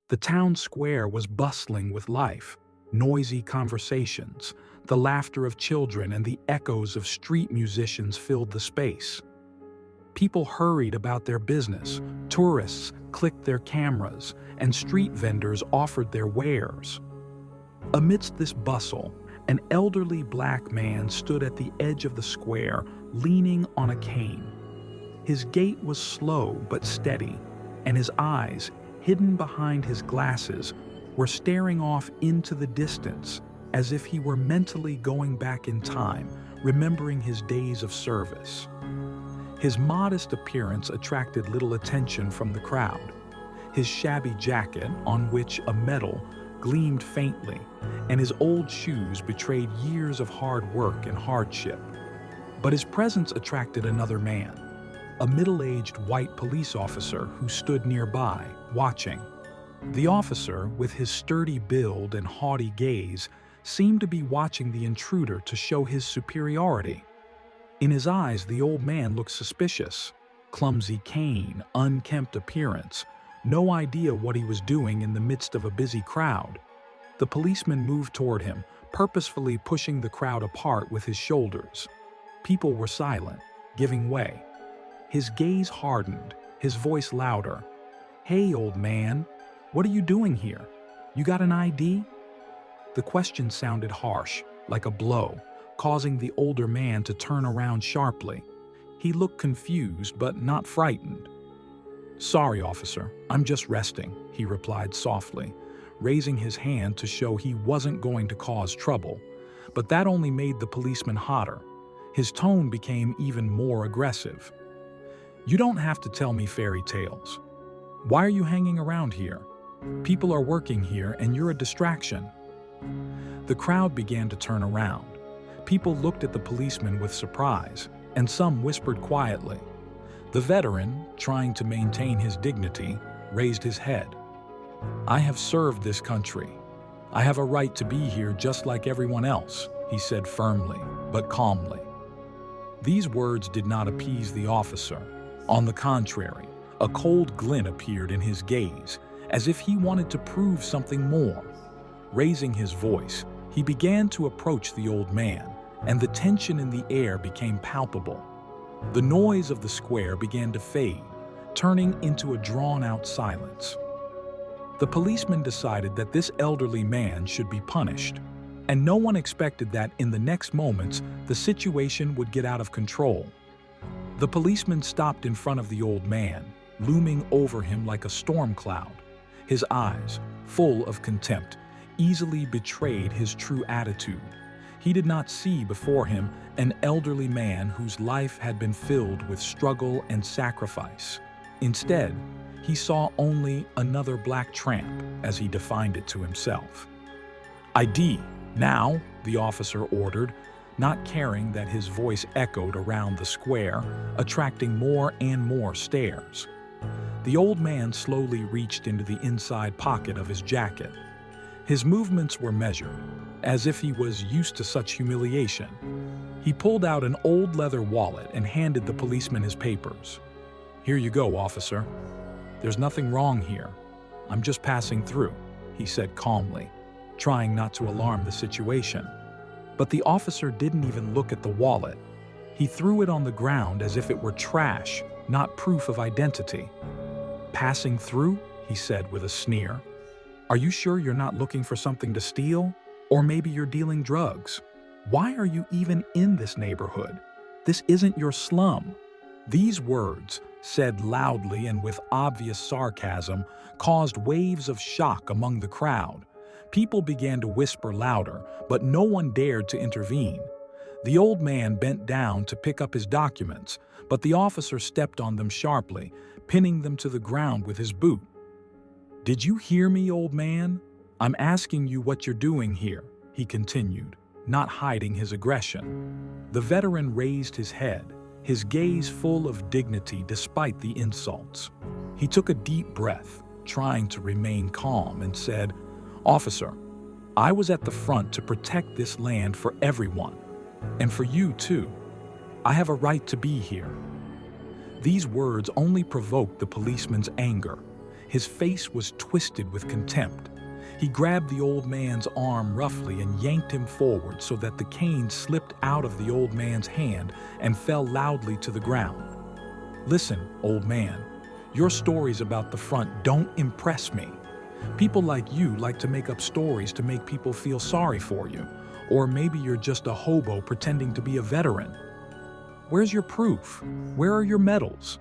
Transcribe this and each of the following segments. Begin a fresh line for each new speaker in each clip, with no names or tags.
The town square was bustling with life, noisy conversations, the laughter of children and the echoes of street musicians filled the space. People hurried about their business, tourists clicked their cameras, and street vendors offered their wares. Amidst this bustle, an elderly black man stood at the edge of the square, leaning on a cane. His gait was slow but steady, and his eyes, hidden behind his glasses, were staring off into the distance as if he were mentally going back in time, remembering his days of service. His modest appearance attracted little attention from the crowd. His shabby jacket, on which a medal gleamed faintly, and his old shoes betrayed years of hard work and hardship. But his presence attracted another man, a middle-aged white police officer who stood nearby, watching. The officer, with his sturdy build and haughty gaze, seemed to be watching the intruder to show his superiority. In his eyes, the old man looked suspicious. Clumsy cane, unkempt appearance, no idea what he was doing in the midst of a busy crowd. The policeman moved toward him, purposefully pushing the crowd apart with his shoulders. People were silent, giving way. His gaze hardened, his voice louder. "Hey, old man, what are you doing here? You got an ID?" The question sounded harsh, like a blow, causing the older man to turn around sharply. He looked confused, but not frightened. "Sorry, officer, I'm just resting," he replied softly, raising his hand to show he wasn't going to cause trouble. But that only made the policeman hotter. His tone became even more aggressive. "You don't have to tell me fairy tales. Why are you hanging around here? People are working here and you're a distraction." The crowd began to turn around. People looked at the policeman with surprise, and some whispered quietly. The veteran, trying to maintain his dignity, raised his head. "I have served this country. I have a right to be here just like everyone else," he said firmly, but calmly. These words did not appease the officer. On the contrary, a cold glint appeared in his gaze, as if he wanted to prove something more. Raising his voice, he began to approach the old man, and the tension in the air became palpable. The noise of the square began to fade, turning into a drawn-out silence. The policeman decided that this elderly man should be punished, and no one expected that in the next moments the situation would get out of control. The policeman stopped in front of the old man, looming over him like a storm cloud. His eyes, full of contempt, easily betrayed his true attitude. He did not see before him an elderly man whose life had been filled with struggle and sacrifice. Instead, he saw only another black tramp, as he defined it to himself. "ID, now," the officer ordered, not caring that his voice echoed around the square, attracting more and more stares. The old man slowly reached into the inside pocket of his jacket. His movements were measured, as if he was used to such humiliation. He pulled out an old leather wallet and handed the policeman his papers. "Here you go, officer. There's nothing wrong here. I'm just passing through," he said calmly, trying not to alarm the situation. But the officer didn't even look at the wallet. He threw it on the ground as if it were trash, not proof of identity. "Passing through?" he said with a sneer. "Are you sure you're not looking for something to steal? Or maybe you're dealing drugs? Why are you even in this neighborhood? This isn't your slum." These words, said loudly and with obvious sarcasm, caused waves of shock among the crowd. People began to whisper louder, but no one dared to intervene. The old man bent down to pick up his documents, but the officer stepped on them sharply, pinning them to the ground with his boot. "Did you hear me, old man? I'm asking you what you're doing here," he continued, not hiding his aggression. The veteran raised his head, his gaze full of dignity despite the insults. He took a deep breath, trying to remain calm, and said, "Officer, I was at the front to protect this land for everyone, and for you too. I have a right to be here." These words only provoked the policeman's anger. His face was twisted with contempt. He grabbed the old man's arm roughly and yanked him forward so that the cane slipped out of the old man's hand and fell loudly to the ground. "Listen, old man, your stories about the front don't impress me. People like you like to make up stories to make people feel sorry for you, or maybe you're just a hobo pretending to be a veteran. Where's your proof? Where are your medals?"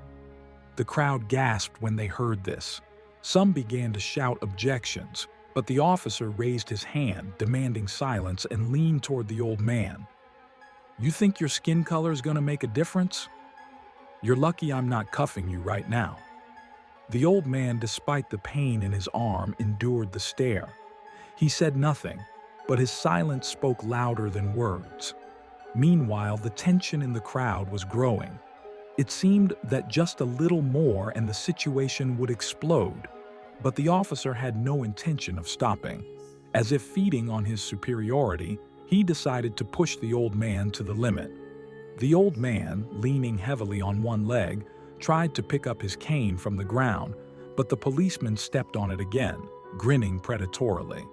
The crowd gasped when they heard this. Some began to shout objections, but the officer raised his hand, demanding silence, and leaned toward the old man. "You think your skin color is going to make a difference? You're lucky I'm not cuffing you right now." The old man, despite the pain in his arm, endured the stare. He said nothing, but his silence spoke louder than words. Meanwhile, the tension in the crowd was growing. It seemed that just a little more and the situation would explode, but the officer had no intention of stopping. As if feeding on his superiority, he decided to push the old man to the limit. The old man, leaning heavily on one leg, tried to pick up his cane from the ground, but the policeman stepped on it again, grinning predatorily.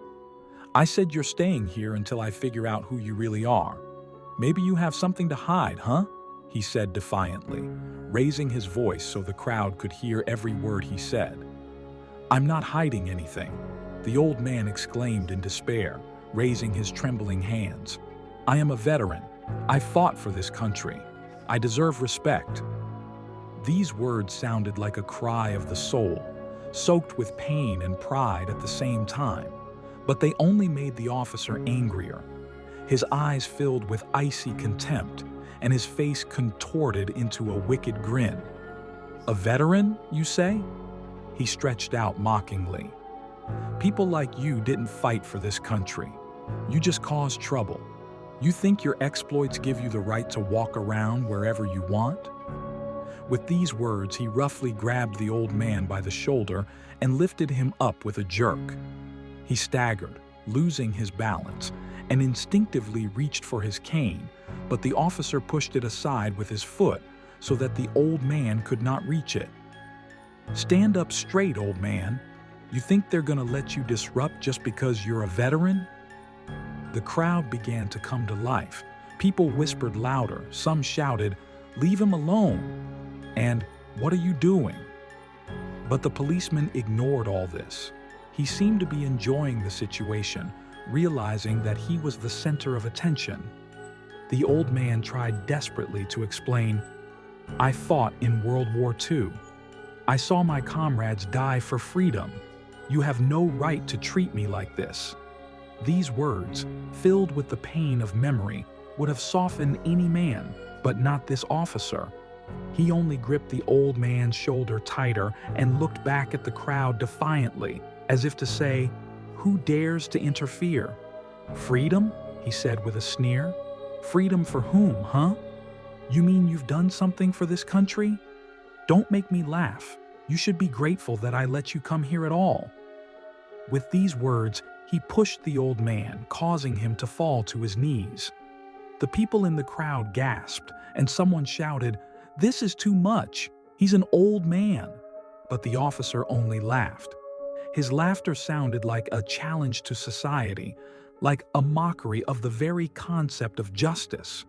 "I said you're staying here until I figure out who you really are. Maybe you have something to hide, huh?" he said defiantly, raising his voice so the crowd could hear every word he said. "I'm not hiding anything," the old man exclaimed in despair, raising his trembling hands. "I am a veteran. I fought for this country. I deserve respect." These words sounded like a cry of the soul, soaked with pain and pride at the same time, but they only made the officer angrier. His eyes filled with icy contempt, and his face contorted into a wicked grin. "A veteran, you say?" He stretched out mockingly. "People like you didn't fight for this country. You just caused trouble. You think your exploits give you the right to walk around wherever you want?" With these words, he roughly grabbed the old man by the shoulder and lifted him up with a jerk. He staggered, losing his balance, and instinctively reached for his cane, but the officer pushed it aside with his foot so that the old man could not reach it. "Stand up straight, old man. You think they're gonna let you disrupt just because you're a veteran?" The crowd began to come to life. People whispered louder, some shouted, "Leave him alone," and "What are you doing?" But the policeman ignored all this. He seemed to be enjoying the situation, realizing that he was the center of attention. The old man tried desperately to explain, "I fought in World War II. I saw my comrades die for freedom. You have no right to treat me like this." These words, filled with the pain of memory, would have softened any man, but not this officer. He only gripped the old man's shoulder tighter and looked back at the crowd defiantly, as if to say, "Who dares to interfere?" "Freedom?" he said with a sneer. "Freedom for whom, huh? You mean you've done something for this country? Don't make me laugh. You should be grateful that I let you come here at all." With these words, he pushed the old man, causing him to fall to his knees. The people in the crowd gasped, and someone shouted, "This is too much. He's an old man." But the officer only laughed. His laughter sounded like a challenge to society, like a mockery of the very concept of justice.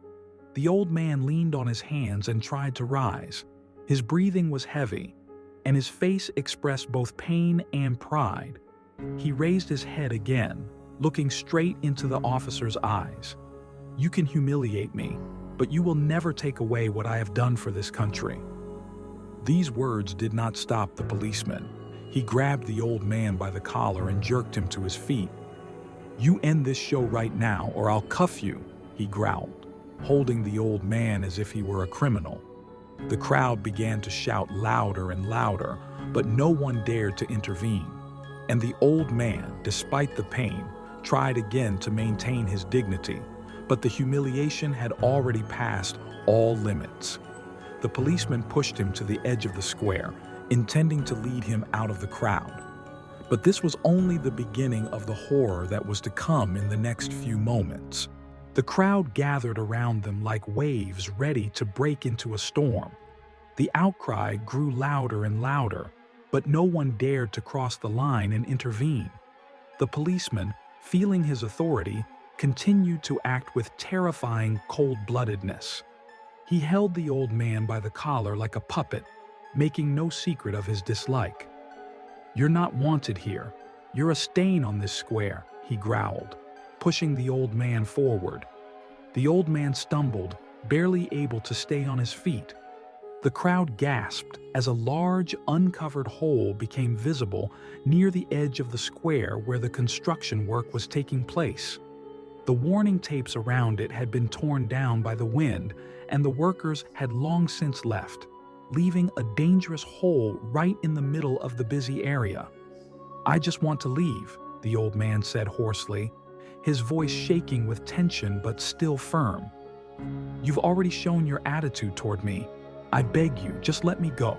The old man leaned on his hands and tried to rise. His breathing was heavy, and his face expressed both pain and pride. He raised his head again, looking straight into the officer's eyes. "You can humiliate me, but you will never take away what I have done for this country." These words did not stop the policeman. He grabbed the old man by the collar and jerked him to his feet. "You end this show right now, or I'll cuff you," he growled, holding the old man as if he were a criminal. The crowd began to shout louder and louder, but no one dared to intervene. And the old man, despite the pain, tried again to maintain his dignity, but the humiliation had already passed all limits. The policeman pushed him to the edge of the square, intending to lead him out of the crowd. But this was only the beginning of the horror that was to come in the next few moments. The crowd gathered around them like waves ready to break into a storm. The outcry grew louder and louder, but no one dared to cross the line and intervene. The policeman, feeling his authority, continued to act with terrifying cold-bloodedness. He held the old man by the collar like a puppet, making no secret of his dislike. "You're not wanted here. You're a stain on this square," he growled, pushing the old man forward. The old man stumbled, barely able to stay on his feet. The crowd gasped as a large, uncovered hole became visible near the edge of the square where the construction work was taking place. The warning tapes around it had been torn down by the wind, and the workers had long since left, leaving a dangerous hole right in the middle of the busy area. "I just want to leave," the old man said hoarsely, his voice shaking with tension but still firm. "You've already shown your attitude toward me. I beg you, just let me go."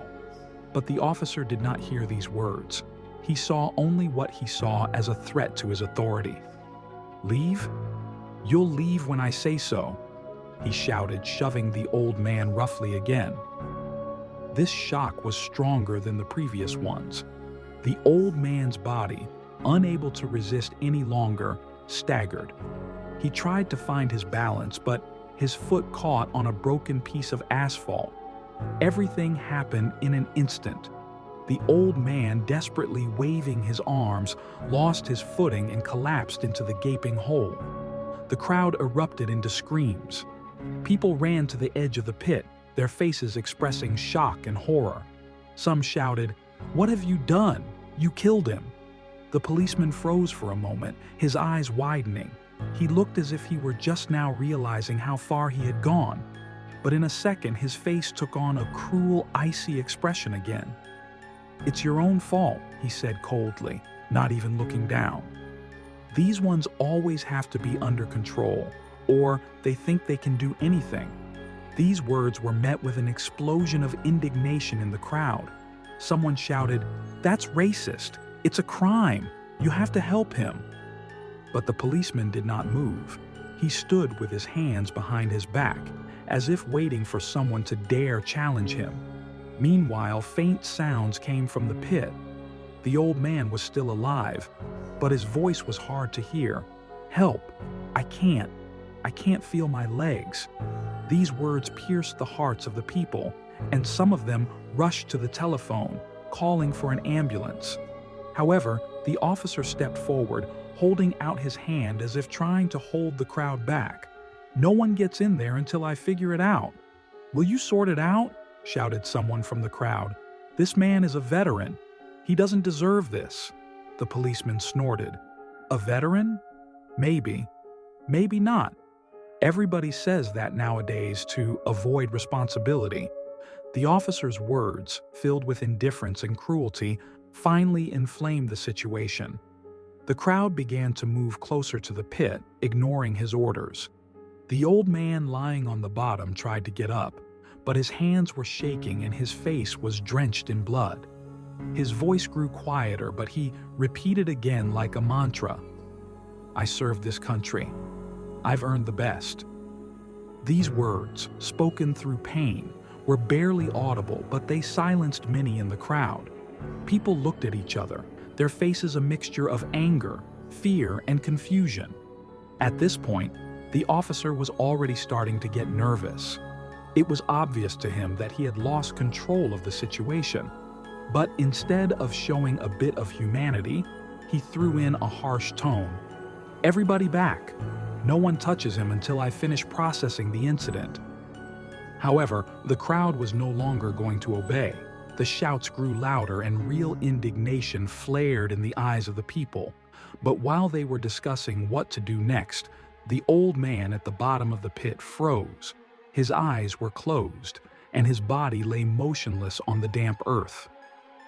But the officer did not hear these words. He saw only what he saw as a threat to his authority. "Leave? You'll leave when I say so," he shouted, shoving the old man roughly again. This shock was stronger than the previous ones. The old man's body, unable to resist any longer, staggered. He tried to find his balance, but his foot caught on a broken piece of asphalt. Everything happened in an instant. The old man, desperately waving his arms, lost his footing and collapsed into the gaping hole. The crowd erupted into screams. People ran to the edge of the pit, their faces expressing shock and horror. Some shouted, "What have you done? You killed him." The policeman froze for a moment, his eyes widening. He looked as if he were just now realizing how far he had gone. But in a second, his face took on a cruel, icy expression again. "It's your own fault," he said coldly, not even looking down. "These ones always have to be under control, or they think they can do anything." These words were met with an explosion of indignation in the crowd. Someone shouted, "That's racist. It's a crime. You have to help him." But the policeman did not move. He stood with his hands behind his back, as if waiting for someone to dare challenge him. Meanwhile, faint sounds came from the pit. The old man was still alive, but his voice was hard to hear. "Help! I can't feel my legs." These words pierced the hearts of the people, and some of them rushed to the telephone, calling for an ambulance. However, the officer stepped forward, holding out his hand as if trying to hold the crowd back. "No one gets in there until I figure it out." "Will you sort it out?" shouted someone from the crowd. "This man is a veteran. He doesn't deserve this." The policeman snorted. "A veteran? Maybe. Maybe not. Everybody says that nowadays to avoid responsibility." The officer's words, filled with indifference and cruelty, finally inflamed the situation. The crowd began to move closer to the pit, ignoring his orders. The old man lying on the bottom tried to get up, but his hands were shaking and his face was drenched in blood. His voice grew quieter, but he repeated again like a mantra, "I serve this country. I've earned the best." These words, spoken through pain, were barely audible, but they silenced many in the crowd. People looked at each other, their faces a mixture of anger, fear, and confusion. At this point, the officer was already starting to get nervous. It was obvious to him that he had lost control of the situation. But instead of showing a bit of humanity, he threw in a harsh tone. "Everybody back. No one touches him until I finish processing the incident." However, the crowd was no longer going to obey. The shouts grew louder and real indignation flared in the eyes of the people. But while they were discussing what to do next, the old man at the bottom of the pit froze. His eyes were closed, and his body lay motionless on the damp earth.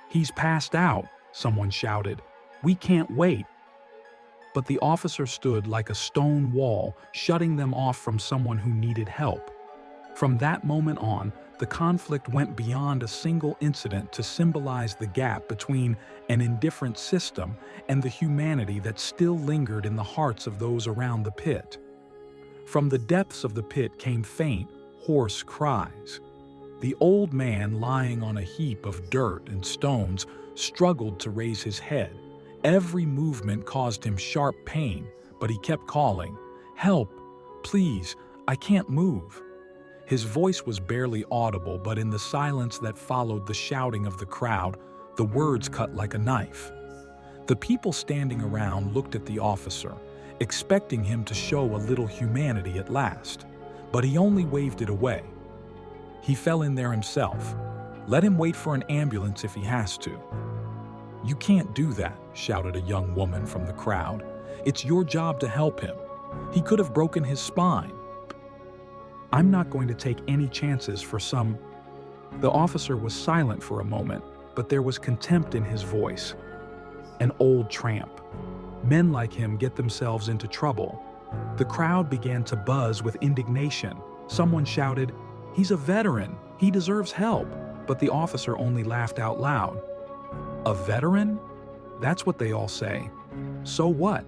"He's passed out," someone shouted. "We can't wait." But the officer stood like a stone wall, shutting them off from someone who needed help. From that moment on, the conflict went beyond a single incident to symbolize the gap between an indifferent system and the humanity that still lingered in the hearts of those around the pit. From the depths of the pit came faint, hoarse cries. The old man, lying on a heap of dirt and stones, struggled to raise his head. Every movement caused him sharp pain, but he kept calling, "Help! Please! I can't move!" His voice was barely audible, but in the silence that followed the shouting of the crowd, the words cut like a knife. The people standing around looked at the officer, expecting him to show a little humanity at last, but he only waved it away. He fell in there himself. Let him wait for an ambulance if he has to. "You can't do that," shouted a young woman from the crowd. "It's your job to help him. He could have broken his spine." "I'm not going to take any chances for some—" The officer was silent for a moment, but there was contempt in his voice. "An old tramp. Men like him get themselves into trouble." The crowd began to buzz with indignation. Someone shouted, "He's a veteran. He deserves help." But the officer only laughed out loud. "A veteran? That's what they all say. So what?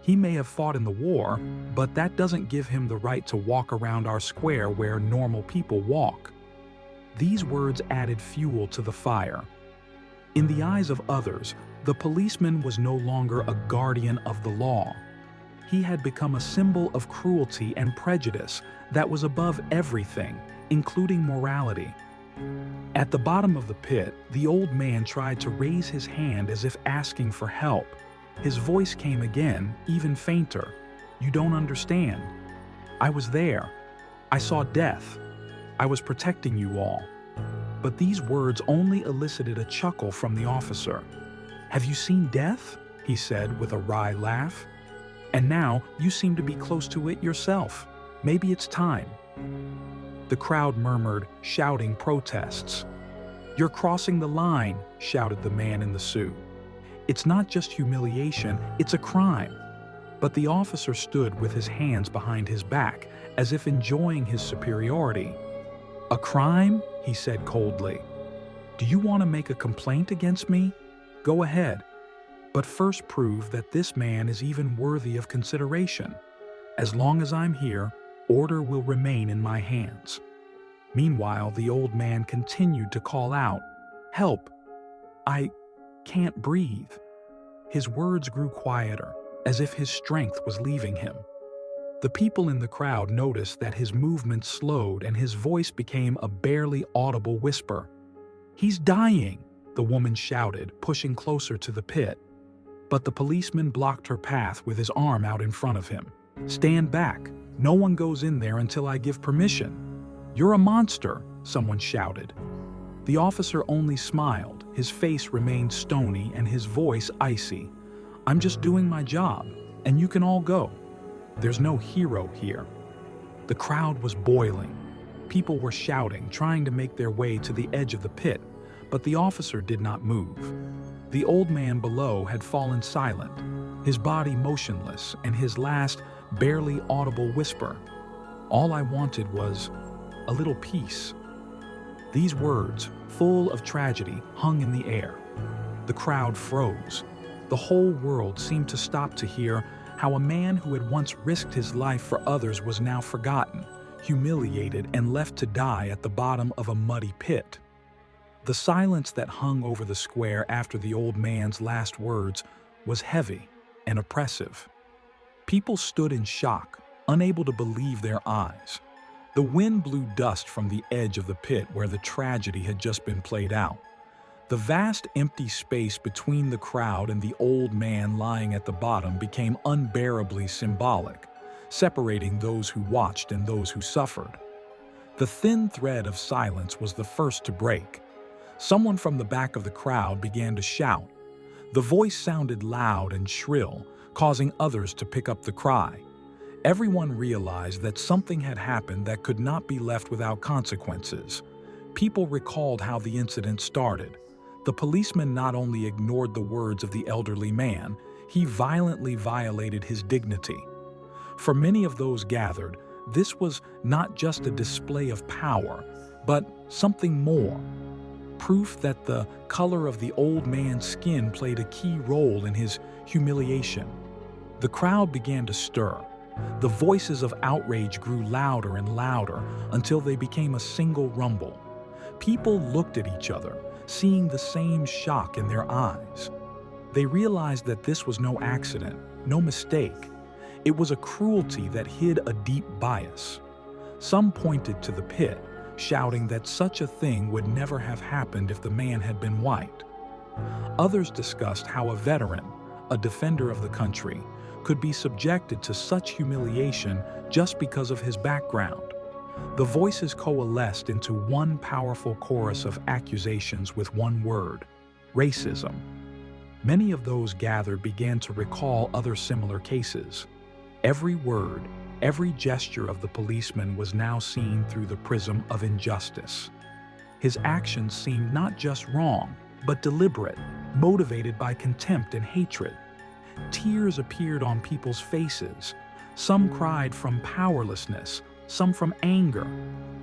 He may have fought in the war, but that doesn't give him the right to walk around our square where normal people walk." These words added fuel to the fire. In the eyes of others, the policeman was no longer a guardian of the law. He had become a symbol of cruelty and prejudice that was above everything, including morality. At the bottom of the pit, the old man tried to raise his hand as if asking for help. His voice came again, even fainter. "You don't understand. I was there. I saw death. I was protecting you all." But these words only elicited a chuckle from the officer. "Have you seen death?" he said with a wry laugh. "And now you seem to be close to it yourself. Maybe it's time." The crowd murmured, shouting protests. "You're crossing the line," shouted the man in the suit. "It's not just humiliation, it's a crime." But the officer stood with his hands behind his back, as if enjoying his superiority. "A crime?" he said coldly. "Do you want to make a complaint against me? Go ahead. But first prove that this man is even worthy of consideration. As long as I'm here, order will remain in my hands." Meanwhile, the old man continued to call out, "Help! I can't breathe." His words grew quieter, as if his strength was leaving him. The people in the crowd noticed that his movements slowed and his voice became a barely audible whisper. "He's dying!" the woman shouted, pushing closer to the pit. But the policeman blocked her path with his arm out in front of him. "Stand back! No one goes in there until I give permission." "You're a monster!" someone shouted. The officer only smiled. His face remained stony and his voice icy. "I'm just doing my job, and you can all go. There's no hero here." The crowd was boiling. People were shouting, trying to make their way to the edge of the pit, but the officer did not move. The old man below had fallen silent, his body motionless, and his last, barely audible whisper, "All I wanted was a little peace." These words, full of tragedy, hung in the air. The crowd froze. The whole world seemed to stop to hear how a man who had once risked his life for others was now forgotten, humiliated, and left to die at the bottom of a muddy pit. The silence that hung over the square after the old man's last words was heavy and oppressive. People stood in shock, unable to believe their eyes. The wind blew dust from the edge of the pit where the tragedy had just been played out. The vast empty space between the crowd and the old man lying at the bottom became unbearably symbolic, separating those who watched and those who suffered. The thin thread of silence was the first to break. Someone from the back of the crowd began to shout. The voice sounded loud and shrill, causing others to pick up the cry. Everyone realized that something had happened that could not be left without consequences. People recalled how the incident started. The policeman not only ignored the words of the elderly man, he violently violated his dignity. For many of those gathered, this was not just a display of power, but something more. Proof that the color of the old man's skin played a key role in his humiliation. The crowd began to stir. The voices of outrage grew louder and louder until they became a single rumble. People looked at each other, seeing the same shock in their eyes. They realized that this was no accident, no mistake. It was a cruelty that hid a deep bias. Some pointed to the pit, shouting that such a thing would never have happened if the man had been white. Others discussed how a veteran, a defender of the country, could be subjected to such humiliation just because of his background. The voices coalesced into one powerful chorus of accusations with one word: racism. Many of those gathered began to recall other similar cases. Every word, every gesture of the policeman was now seen through the prism of injustice. His actions seemed not just wrong, but deliberate, motivated by contempt and hatred. Tears appeared on people's faces. Some cried from powerlessness, some from anger.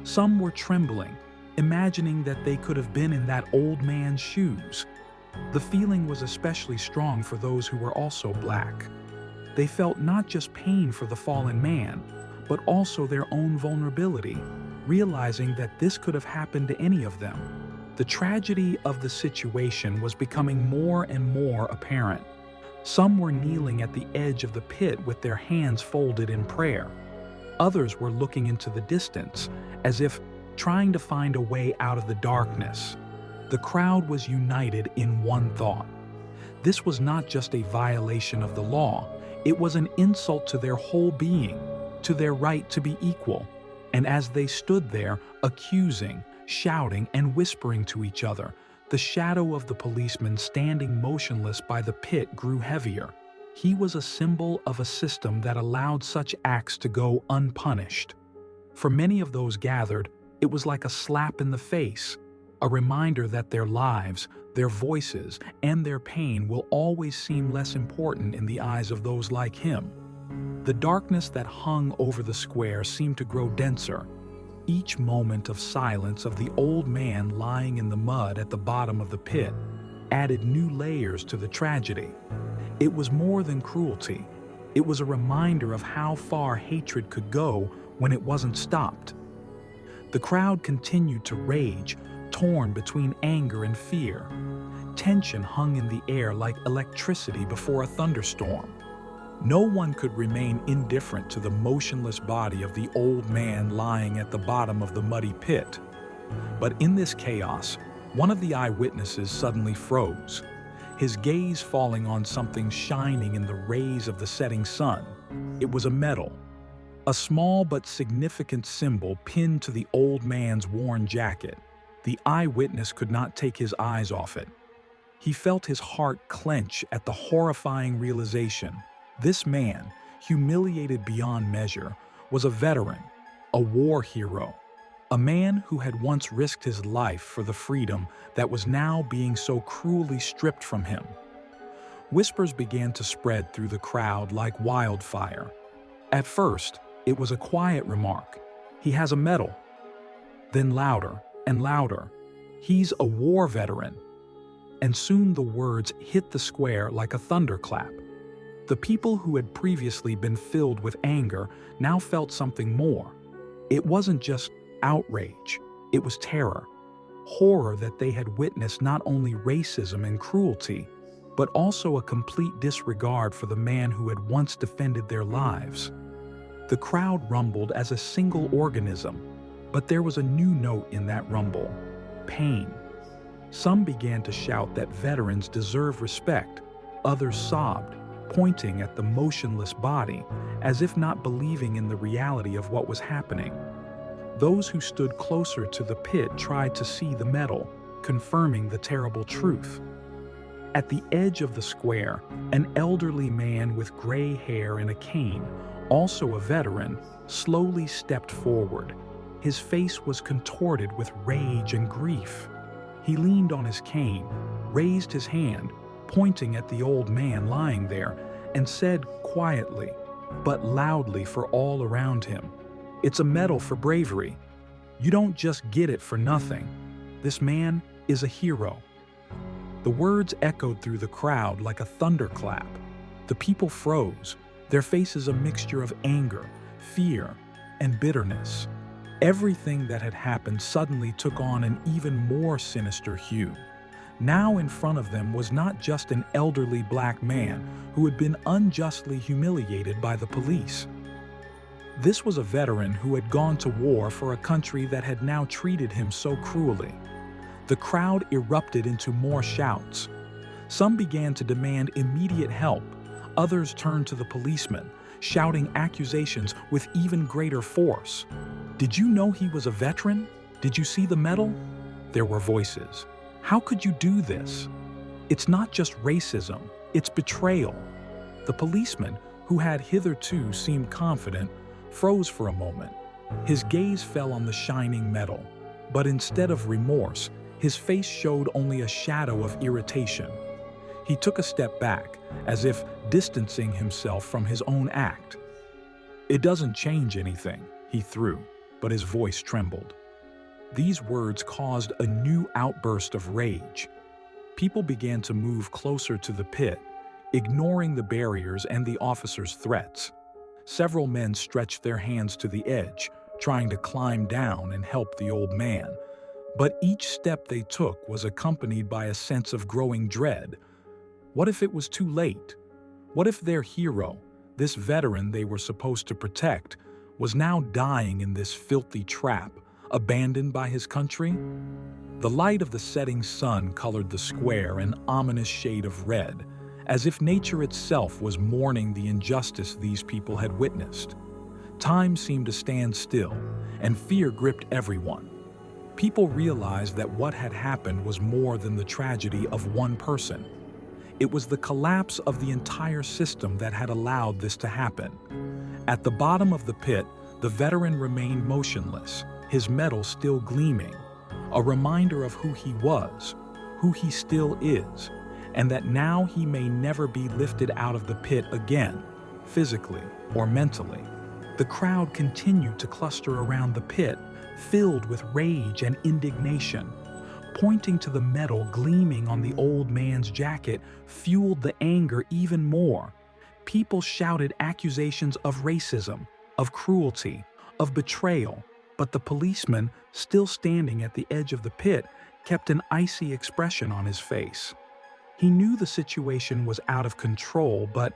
Some were trembling, imagining that they could have been in that old man's shoes. The feeling was especially strong for those who were also Black. They felt not just pain for the fallen man, but also their own vulnerability, realizing that this could have happened to any of them. The tragedy of the situation was becoming more and more apparent. Some were kneeling at the edge of the pit with their hands folded in prayer. Others were looking into the distance, as if trying to find a way out of the darkness. The crowd was united in one thought. This was not just a violation of the law, it was an insult to their whole being, to their right to be equal. And as they stood there, accusing, shouting, and whispering to each other, the shadow of the policeman standing motionless by the pit grew heavier. He was a symbol of a system that allowed such acts to go unpunished. For many of those gathered, it was like a slap in the face, a reminder that their lives, their voices, and their pain will always seem less important in the eyes of those like him. The darkness that hung over the square seemed to grow denser. Each moment of silence of the old man lying in the mud at the bottom of the pit added new layers to the tragedy. It was more than cruelty. It was a reminder of how far hatred could go when it wasn't stopped. The crowd continued to rage, torn between anger and fear. Tension hung in the air like electricity before a thunderstorm. No one could remain indifferent to the motionless body of the old man lying at the bottom of the muddy pit. But in this chaos, one of the eyewitnesses suddenly froze, his gaze falling on something shining in the rays of the setting sun. It was a medal, a small but significant symbol pinned to the old man's worn jacket. The eyewitness could not take his eyes off it. He felt his heart clench at the horrifying realization. This man, humiliated beyond measure, was a veteran, a war hero, a man who had once risked his life for the freedom that was now being so cruelly stripped from him. Whispers began to spread through the crowd like wildfire. At first, it was a quiet remark. He has a medal. Then louder and louder. He's a war veteran. And soon the words hit the square like a thunderclap. The people who had previously been filled with anger now felt something more. It wasn't just outrage, it was terror. Horror that they had witnessed not only racism and cruelty, but also a complete disregard for the man who had once defended their lives. The crowd rumbled as a single organism, but there was a new note in that rumble: pain. Some began to shout that veterans deserve respect. Others sobbed, pointing at the motionless body, as if not believing in the reality of what was happening. Those who stood closer to the pit tried to see the medal, confirming the terrible truth. At the edge of the square, an elderly man with gray hair and a cane, also a veteran, slowly stepped forward. His face was contorted with rage and grief. He leaned on his cane, raised his hand, pointing at the old man lying there, and said quietly, but loudly for all around him, "It's a medal for bravery. You don't just get it for nothing. This man is a hero." The words echoed through the crowd like a thunderclap. The people froze, their faces a mixture of anger, fear, and bitterness. Everything that had happened suddenly took on an even more sinister hue. Now in front of them was not just an elderly black man who had been unjustly humiliated by the police. This was a veteran who had gone to war for a country that had now treated him so cruelly. The crowd erupted into more shouts. Some began to demand immediate help. Others turned to the policeman, shouting accusations with even greater force. "Did you know he was a veteran? Did you see the medal?" There were voices. "How could you do this? It's not just racism, it's betrayal." The policeman, who had hitherto seemed confident, froze for a moment. His gaze fell on the shining medal, but instead of remorse, his face showed only a shadow of irritation. He took a step back, as if distancing himself from his own act. "It doesn't change anything," he threw, but his voice trembled. These words caused a new outburst of rage. People began to move closer to the pit, ignoring the barriers and the officer's threats. Several men stretched their hands to the edge, trying to climb down and help the old man. But each step they took was accompanied by a sense of growing dread. What if it was too late? What if their hero, this veteran they were supposed to protect, was now dying in this filthy trap, abandoned by his country? The light of the setting sun colored the square an ominous shade of red, as if nature itself was mourning the injustice these people had witnessed. Time seemed to stand still, and fear gripped everyone. People realized that what had happened was more than the tragedy of one person. It was the collapse of the entire system that had allowed this to happen. At the bottom of the pit, the veteran remained motionless, his medal still gleaming, a reminder of who he was, who he still is, and that now he may never be lifted out of the pit again, physically or mentally. The crowd continued to cluster around the pit, filled with rage and indignation. Pointing to the medal gleaming on the old man's jacket fueled the anger even more. People shouted accusations of racism, of cruelty, of betrayal, but the policeman, still standing at the edge of the pit, kept an icy expression on his face. He knew the situation was out of control, but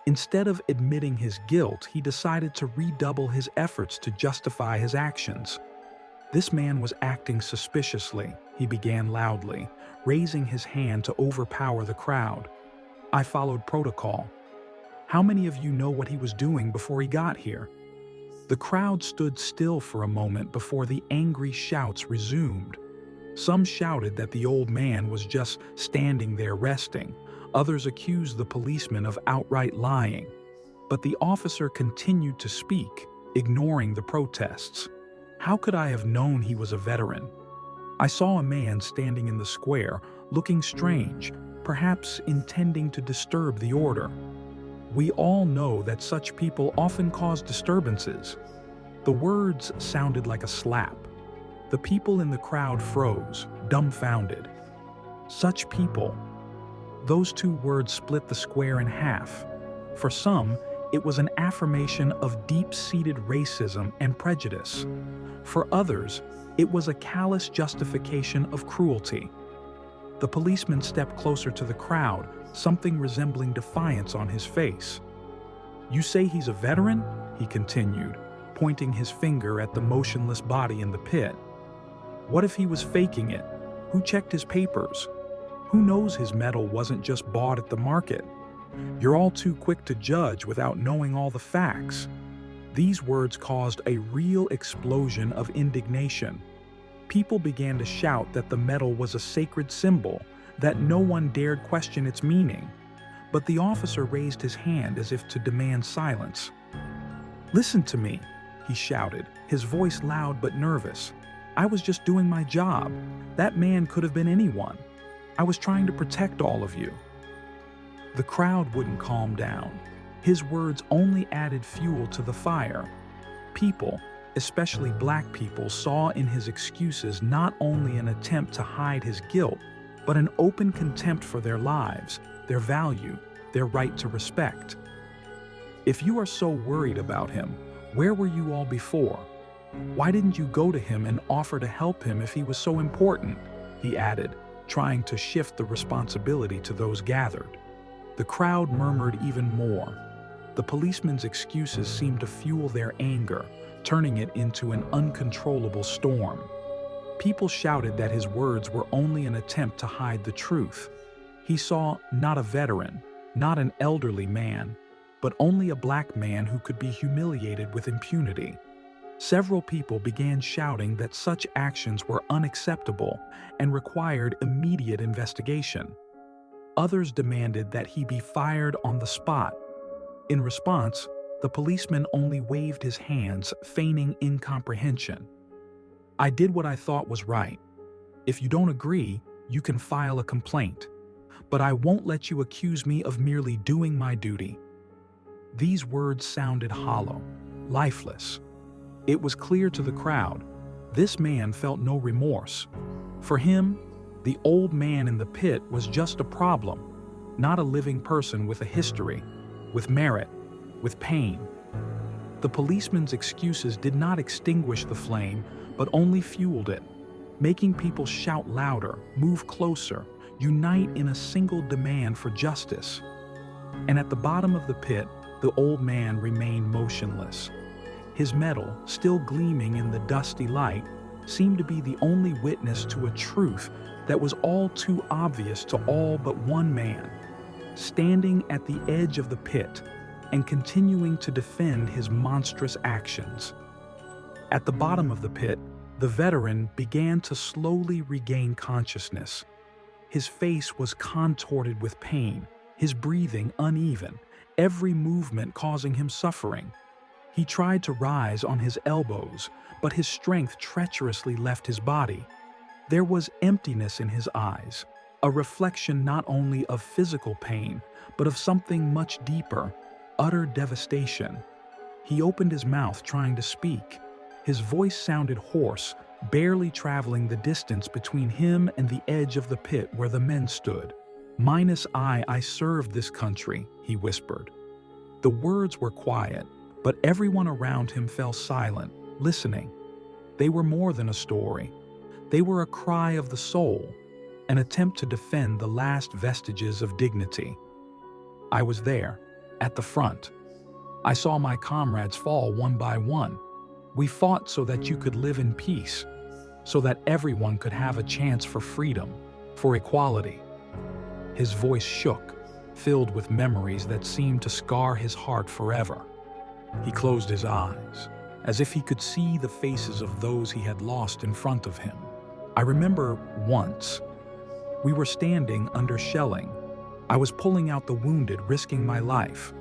instead of admitting his guilt, he decided to redouble his efforts to justify his actions. "This man was acting suspiciously," he began loudly, raising his hand to overpower the crowd. "I followed protocol. How many of you know what he was doing before he got here?" The crowd stood still for a moment before the angry shouts resumed. Some shouted that the old man was just standing there resting. Others accused the policeman of outright lying. But the officer continued to speak, ignoring the protests. "How could I have known he was a veteran? I saw a man standing in the square, looking strange, perhaps intending to disturb the order. We all know that such people often cause disturbances." The words sounded like a slap. The people in the crowd froze, dumbfounded. Such people. Those two words split the square in half. For some, it was an affirmation of deep-seated racism and prejudice. For others, it was a callous justification of cruelty. The policeman stepped closer to the crowd, something resembling defiance on his face. "You say he's a veteran?" he continued, pointing his finger at the motionless body in the pit. "What if he was faking it? Who checked his papers? Who knows his medal wasn't just bought at the market? You're all too quick to judge without knowing all the facts." These words caused a real explosion of indignation. People began to shout that the medal was a sacred symbol, that no one dared question its meaning. But the officer raised his hand as if to demand silence. "Listen to me," he shouted, his voice loud but nervous. "I was just doing my job. That man could have been anyone. I was trying to protect all of you." The crowd wouldn't calm down. His words only added fuel to the fire. People, especially black people, saw in his excuses not only an attempt to hide his guilt, but an open contempt for their lives, their value, their right to respect. "If you are so worried about him, where were you all before? Why didn't you go to him and offer to help him if he was so important?" he added, trying to shift the responsibility to those gathered. The crowd murmured even more. The policeman's excuses seemed to fuel their anger, turning it into an uncontrollable storm. People shouted that his words were only an attempt to hide the truth. He saw not a veteran, not an elderly man, but only a black man who could be humiliated with impunity. Several people began shouting that such actions were unacceptable and required immediate investigation. Others demanded that he be fired on the spot. In response, the policeman only waved his hands, feigning incomprehension. "I did what I thought was right. If you don't agree, you can file a complaint. But I won't let you accuse me of merely doing my duty." These words sounded hollow, lifeless. It was clear to the crowd, this man felt no remorse. For him, the old man in the pit was just a problem, not a living person with a history, with merit, with pain. The policeman's excuses did not extinguish the flame, but only fueled it, making people shout louder, move closer, unite in a single demand for justice. And at the bottom of the pit, the old man remained motionless. His metal, still gleaming in the dusty light, seemed to be the only witness to a truth that was all too obvious to all but one man, standing at the edge of the pit and continuing to defend his monstrous actions. At the bottom of the pit, the veteran began to slowly regain consciousness. His face was contorted with pain, his breathing uneven, every movement causing him suffering. He tried to rise on his elbows, but his strength treacherously left his body. There was emptiness in his eyes, a reflection not only of physical pain, but of something much deeper, utter devastation. He opened his mouth trying to speak. His voice sounded hoarse, barely traveling the distance between him and the edge of the pit where the men stood. "Minus I served this country," he whispered. The words were quiet, but everyone around him fell silent, listening. They were more than a story. They were a cry of the soul, an attempt to defend the last vestiges of dignity. I was there, at the front. I saw my comrades fall one by one. We fought so that you could live in peace, so that everyone could have a chance for freedom, for equality. His voice shook, filled with memories that seemed to scar his heart forever. He closed his eyes, as if he could see the faces of those he had lost in front of him. I remember once, we were standing under shelling. I was pulling out the wounded, risking my life.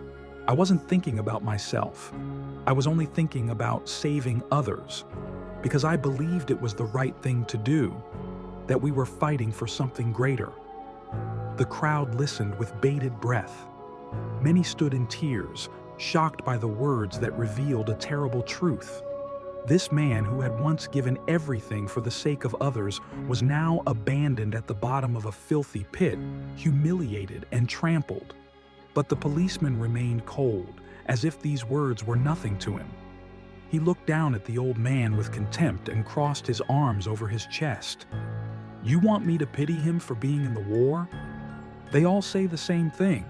I wasn't thinking about myself. I was only thinking about saving others, because I believed it was the right thing to do, that we were fighting for something greater. The crowd listened with bated breath. Many stood in tears, shocked by the words that revealed a terrible truth. This man who had once given everything for the sake of others was now abandoned at the bottom of a filthy pit, humiliated and trampled. But the policeman remained cold, as if these words were nothing to him. He looked down at the old man with contempt and crossed his arms over his chest. "You want me to pity him for being in the war? They all say the same thing.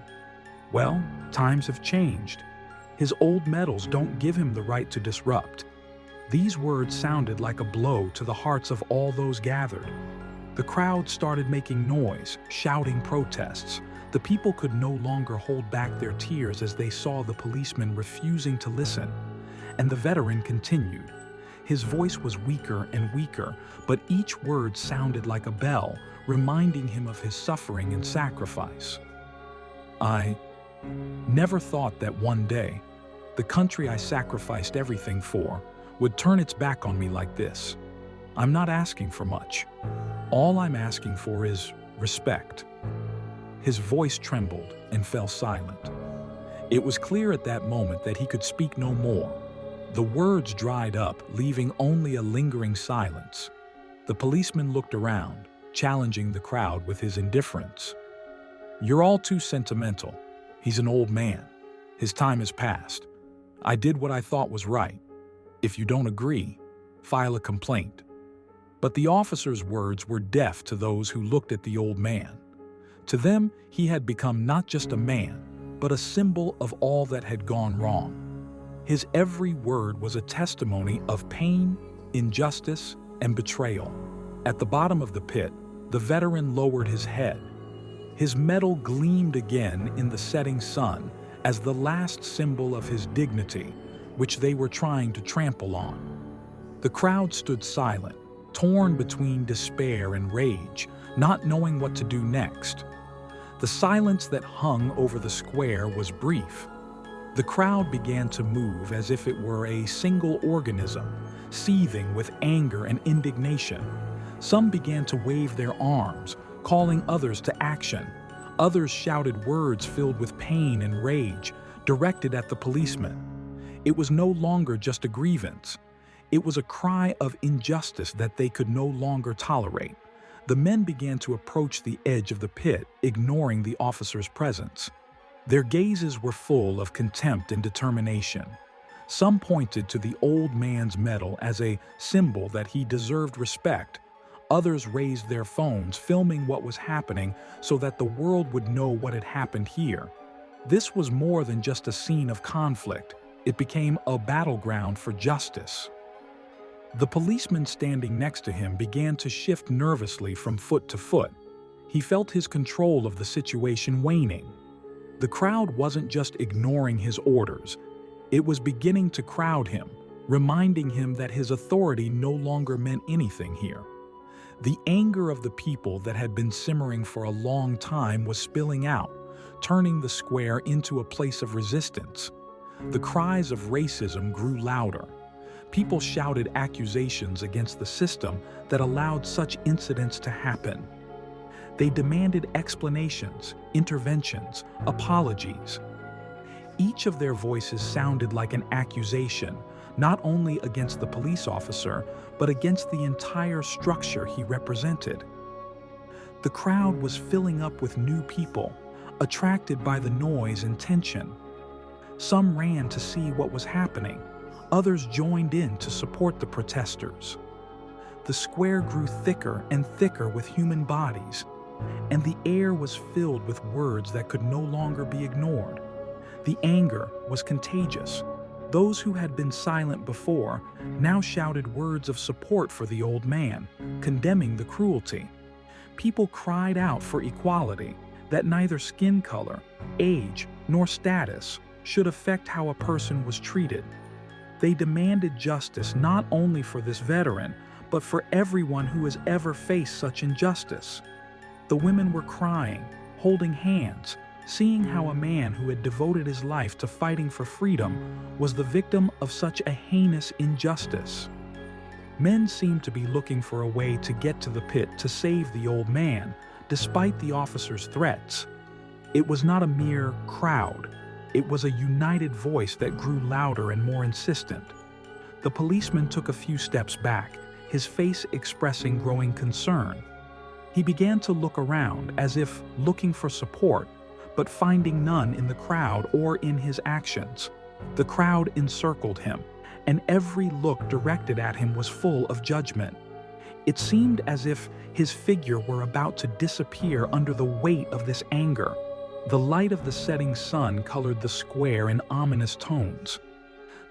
Well, times have changed. His old medals don't give him the right to disrupt." These words sounded like a blow to the hearts of all those gathered. The crowd started making noise, shouting protests. The people could no longer hold back their tears as they saw the policeman refusing to listen. And the veteran continued. His voice was weaker and weaker, but each word sounded like a bell, reminding him of his suffering and sacrifice. "I never thought that one day, the country I sacrificed everything for would turn its back on me like this. I'm not asking for much. All I'm asking for is respect." His voice trembled and fell silent. It was clear at that moment that he could speak no more. The words dried up, leaving only a lingering silence. The policeman looked around, challenging the crowd with his indifference. "You're all too sentimental. He's an old man. His time has passed. I did what I thought was right. If you don't agree, file a complaint. But the officer's words were deaf to those who looked at the old man. To them, he had become not just a man, but a symbol of all that had gone wrong. His every word was a testimony of pain, injustice, and betrayal. At the bottom of the pit, the veteran lowered his head. His metal gleamed again in the setting sun as the last symbol of his dignity, which they were trying to trample on. The crowd stood silent, torn between despair and rage, not knowing what to do next. The silence that hung over the square was brief. The crowd began to move as if it were a single organism, seething with anger and indignation. Some began to wave their arms, calling others to action. Others shouted words filled with pain and rage, directed at the policeman. It was no longer just a grievance. It was a cry of injustice that they could no longer tolerate. The men began to approach the edge of the pit, ignoring the officer's presence. Their gazes were full of contempt and determination. Some pointed to the old man's medal as a symbol that he deserved respect. Others raised their phones, filming what was happening so that the world would know what had happened here. This was more than just a scene of conflict. It became a battleground for justice. The policeman standing next to him began to shift nervously from foot to foot. He felt his control of the situation waning. The crowd wasn't just ignoring his orders. It was beginning to crowd him, reminding him that his authority no longer meant anything here. The anger of the people that had been simmering for a long time was spilling out, turning the square into a place of resistance. The cries of racism grew louder. People shouted accusations against the system that allowed such incidents to happen. They demanded explanations, interventions, apologies. Each of their voices sounded like an accusation, not only against the police officer, but against the entire structure he represented. The crowd was filling up with new people, attracted by the noise and tension. Some ran to see what was happening. Others joined in to support the protesters. The square grew thicker and thicker with human bodies, and the air was filled with words that could no longer be ignored. The anger was contagious. Those who had been silent before now shouted words of support for the old man, condemning the cruelty. People cried out for equality, that neither skin color, age, nor status should affect how a person was treated. They demanded justice not only for this veteran, but for everyone who has ever faced such injustice. The women were crying, holding hands, seeing how a man who had devoted his life to fighting for freedom was the victim of such a heinous injustice. Men seemed to be looking for a way to get to the pit to save the old man, despite the officer's threats. It was not a mere crowd. It was a united voice that grew louder and more insistent. The policeman took a few steps back, his face expressing growing concern. He began to look around as if looking for support, but finding none in the crowd or in his actions. The crowd encircled him, and every look directed at him was full of judgment. It seemed as if his figure were about to disappear under the weight of this anger. The light of the setting sun colored the square in ominous tones.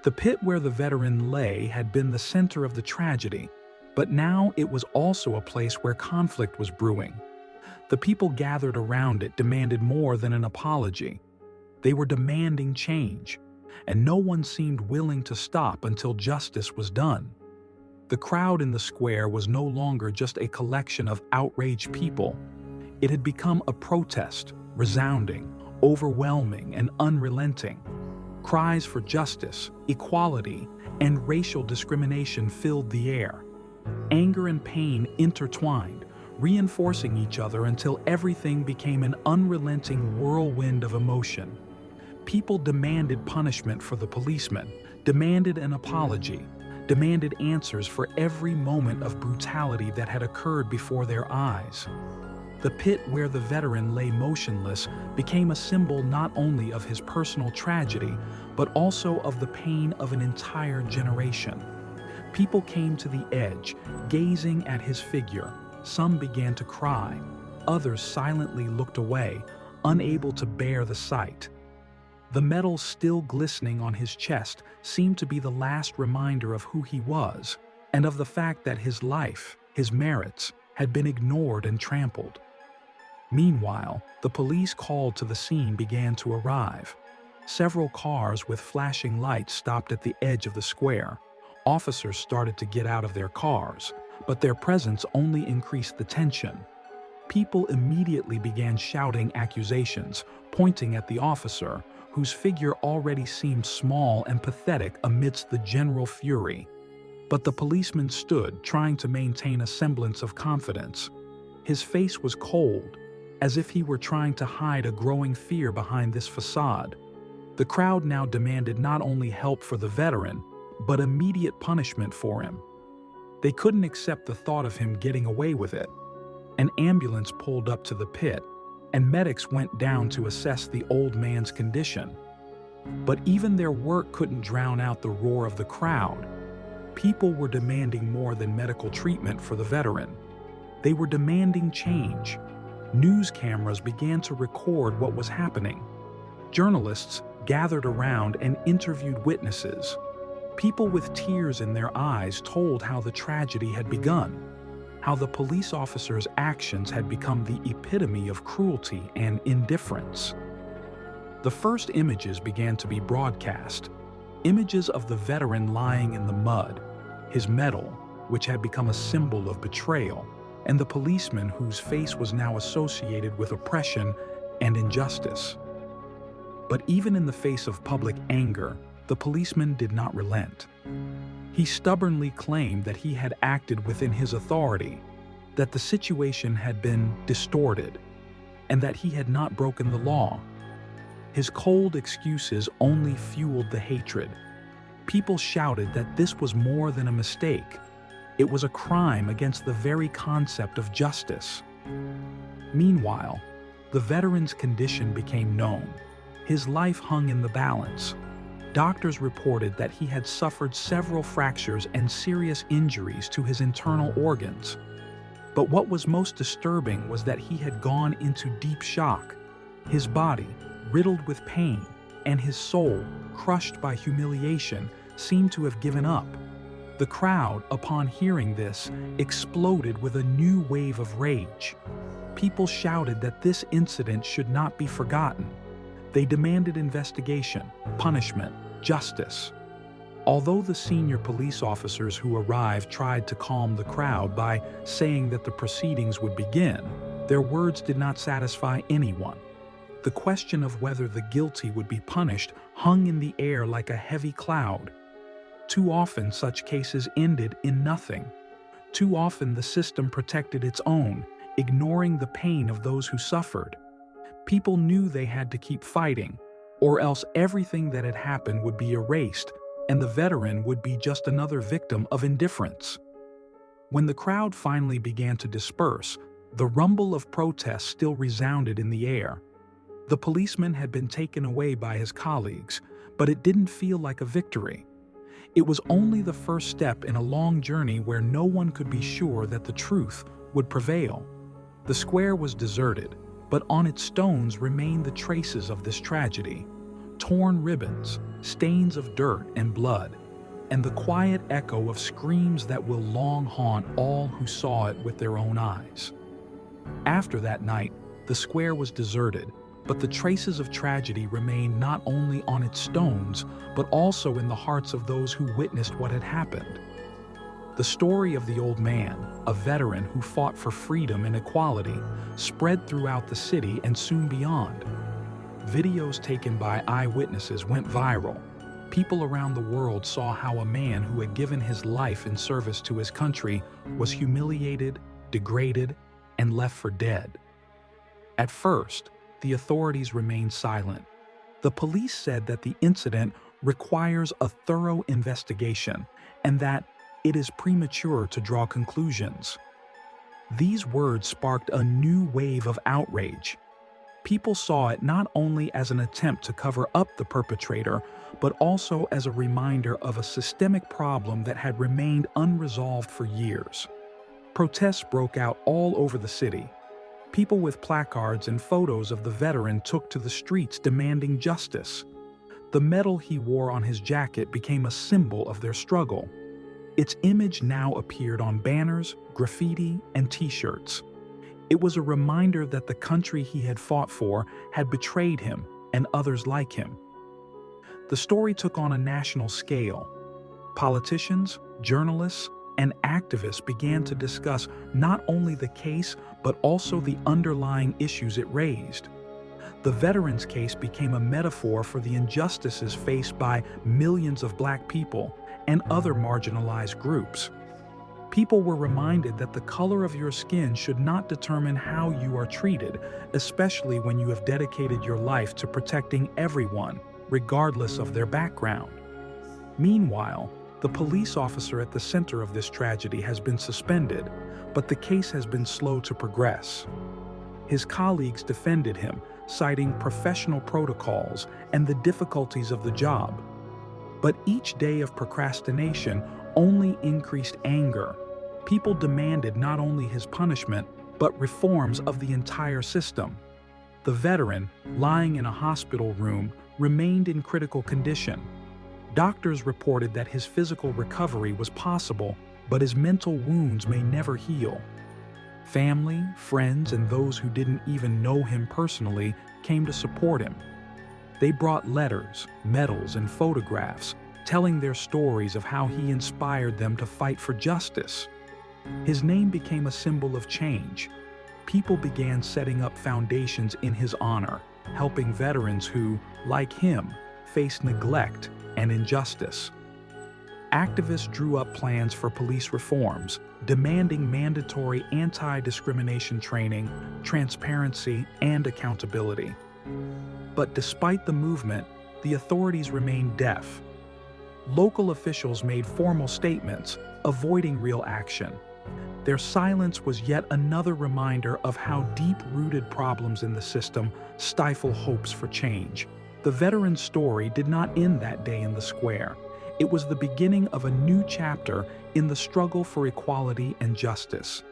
The pit where the veteran lay had been the center of the tragedy, but now it was also a place where conflict was brewing. The people gathered around it demanded more than an apology. They were demanding change, and no one seemed willing to stop until justice was done. The crowd in the square was no longer just a collection of outraged people. It had become a protest, resounding, overwhelming, and unrelenting. Cries for justice, equality, and racial discrimination filled the air. Anger and pain intertwined, reinforcing each other until everything became an unrelenting whirlwind of emotion. People demanded punishment for the policeman, demanded an apology, demanded answers for every moment of brutality that had occurred before their eyes. The pit where the veteran lay motionless became a symbol not only of his personal tragedy, but also of the pain of an entire generation. People came to the edge, gazing at his figure. Some began to cry. Others silently looked away, unable to bear the sight. The metal still glistening on his chest seemed to be the last reminder of who he was, and of the fact that his life, his merits, had been ignored and trampled. Meanwhile, the police called to the scene began to arrive. Several cars with flashing lights stopped at the edge of the square. Officers started to get out of their cars, but their presence only increased the tension. People immediately began shouting accusations, pointing at the officer, whose figure already seemed small and pathetic amidst the general fury. But the policeman stood, trying to maintain a semblance of confidence. His face was cold, as if he were trying to hide a growing fear behind this facade. The crowd now demanded not only help for the veteran, but immediate punishment for him. They couldn't accept the thought of him getting away with it. An ambulance pulled up to the pit, and medics went down to assess the old man's condition. But even their work couldn't drown out the roar of the crowd. People were demanding more than medical treatment for the veteran. They were demanding change. News cameras began to record what was happening. Journalists gathered around and interviewed witnesses. People with tears in their eyes told how the tragedy had begun, how the police officers' actions had become the epitome of cruelty and indifference. The first images began to be broadcast, images of the veteran lying in the mud, his medal, which had become a symbol of betrayal, and the policeman whose face was now associated with oppression and injustice. But even in the face of public anger, the policeman did not relent. He stubbornly claimed that he had acted within his authority, that the situation had been distorted, and that he had not broken the law. His cold excuses only fueled the hatred. People shouted that this was more than a mistake. It was a crime against the very concept of justice. Meanwhile, the veteran's condition became known. His life hung in the balance. Doctors reported that he had suffered several fractures and serious injuries to his internal organs. But what was most disturbing was that he had gone into deep shock. His body, riddled with pain, and his soul, crushed by humiliation, seemed to have given up. The crowd, upon hearing this, exploded with a new wave of rage. People shouted that this incident should not be forgotten. They demanded investigation, punishment, justice. Although the senior police officers who arrived tried to calm the crowd by saying that the proceedings would begin, their words did not satisfy anyone. The question of whether the guilty would be punished hung in the air like a heavy cloud. Too often such cases ended in nothing. Too often the system protected its own, ignoring the pain of those who suffered. People knew they had to keep fighting, or else everything that had happened would be erased, and the veteran would be just another victim of indifference. When the crowd finally began to disperse, the rumble of protest still resounded in the air. The policeman had been taken away by his colleagues, but it didn't feel like a victory. It was only the first step in a long journey where no one could be sure that the truth would prevail. The square was deserted, but on its stones remained the traces of this tragedy: torn ribbons, stains of dirt and blood, and the quiet echo of screams that will long haunt all who saw it with their own eyes. After that night, the square was deserted, but the traces of tragedy remained not only on its stones, but also in the hearts of those who witnessed what had happened. The story of the old man, a veteran who fought for freedom and equality, spread throughout the city and soon beyond. Videos taken by eyewitnesses went viral. People around the world saw how a man who had given his life in service to his country was humiliated, degraded, and left for dead. At first, the authorities remained silent. The police said that the incident requires a thorough investigation and that it is premature to draw conclusions. These words sparked a new wave of outrage. People saw it not only as an attempt to cover up the perpetrator, but also as a reminder of a systemic problem that had remained unresolved for years. Protests broke out all over the city. People with placards and photos of the veteran took to the streets demanding justice. The medal he wore on his jacket became a symbol of their struggle. Its image now appeared on banners, graffiti, and t-shirts. It was a reminder that the country he had fought for had betrayed him and others like him. The story took on a national scale. Politicians, journalists, and activists began to discuss not only the case but also the underlying issues it raised. The veterans' case became a metaphor for the injustices faced by millions of Black people and other marginalized groups. People were reminded that the color of your skin should not determine how you are treated, especially when you have dedicated your life to protecting everyone, regardless of their background. Meanwhile, the police officer at the center of this tragedy has been suspended, but the case has been slow to progress. His colleagues defended him, citing professional protocols and the difficulties of the job. But each day of procrastination only increased anger. People demanded not only his punishment, but reforms of the entire system. The veteran, lying in a hospital room, remained in critical condition. Doctors reported that his physical recovery was possible, but his mental wounds may never heal. Family, friends, and those who didn't even know him personally came to support him. They brought letters, medals, and photographs, telling their stories of how he inspired them to fight for justice. His name became a symbol of change. People began setting up foundations in his honor, helping veterans who, like him, faced neglect and injustice. Activists drew up plans for police reforms, demanding mandatory anti-discrimination training, transparency, and accountability. But despite the movement, the authorities remained deaf. Local officials made formal statements, avoiding real action. Their silence was yet another reminder of how deep-rooted problems in the system stifle hopes for change. The veteran's story did not end that day in the square. It was the beginning of a new chapter in the struggle for equality and justice.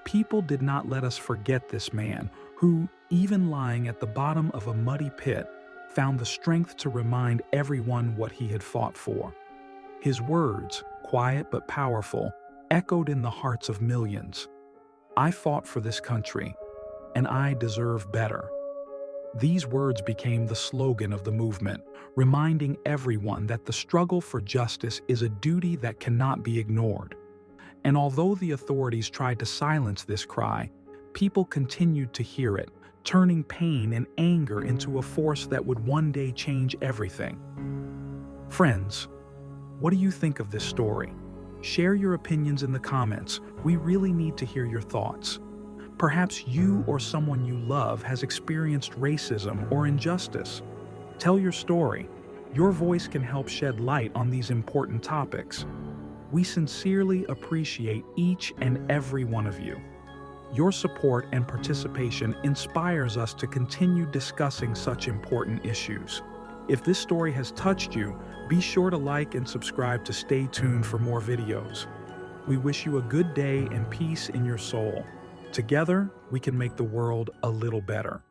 People did not let us forget this man who, even lying at the bottom of a muddy pit, found the strength to remind everyone what he had fought for. His words, quiet but powerful, echoed in the hearts of millions. "I fought for this country, and I deserve better." These words became the slogan of the movement, reminding everyone that the struggle for justice is a duty that cannot be ignored. And although the authorities tried to silence this cry, people continued to hear it, turning pain and anger into a force that would one day change everything. Friends, what do you think of this story? Share your opinions in the comments. We really need to hear your thoughts. Perhaps you or someone you love has experienced racism or injustice. Tell your story. Your voice can help shed light on these important topics. We sincerely appreciate each and every one of you. Your support and participation inspires us to continue discussing such important issues. If this story has touched you, be sure to like and subscribe to stay tuned for more videos. We wish you a good day and peace in your soul. Together, we can make the world a little better.